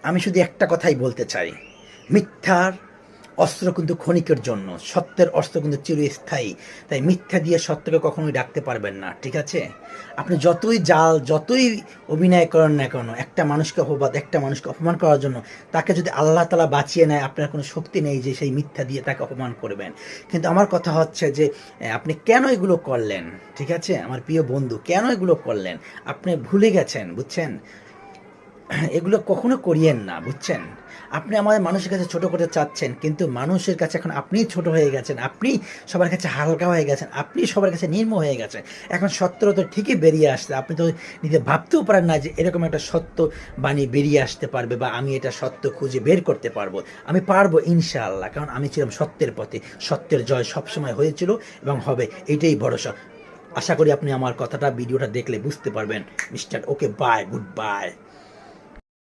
আমি শুধু একটা কথাই বলতে চাই, মিথ্যার অস্ত্র কিন্তু ক্ষণিকের জন্য, সত্যের অস্ত্র কিন্তু চিরস্থায়ী। তাই মিথ্যা দিয়ে সত্যকে কখনোই ডাকতে পারবেন না, ঠিক আছে? আপনি যতই জাল, যতই অভিনয় করেন না কেন, একটা মানুষকে অপমান করার জন্য, তাকে যদি আল্লাহ তাআলা বাঁচিয়ে নেয়, আপনার কোনো শক্তি নেই যে সেই মিথ্যা দিয়ে তাকে অপমান করবেন। কিন্তু আমার কথা হচ্ছে যে আপনি কেন এগুলো করলেন? ঠিক আছে? আমার প্রিয় বন্ধু, কেন এগুলো করলেন? আপনি ভুলে গেছেন, বুঝছেন? এগুলো কখনো করিয়েন না, বুঝছেন? আপনি আমাদের মানুষের কাছে ছোট করতে চাচ্ছেন, কিন্তু মানুষের কাছে এখন আপনিই ছোট হয়ে গেছেন, আপনিই সবার কাছে হালকা হয়ে গেছেন, আপনিই সবার কাছে নিম্ন হয়ে গেছেন। এখন সত্যটা তো ঠিকই বেরিয়ে আসছে, আপনি তো নিজে ভাবতেও পারেন না যে এরকম একটা সত্য বাণী বেরিয়ে আসতে পারবে, বা আমি এটা সত্য খুঁজে বের করতে পারবো। আমি পারবো ইনশাআল্লাহ, কারণ আমি ছিলাম সত্যের পথে, সত্যের জয় সবসময় হয়েছিল এবং হবে, এইটাই ভরসা। আশা করি আপনি আমার কথাটা, ভিডিওটা দেখলে বুঝতে পারবেন। Mister okay, bye, good by.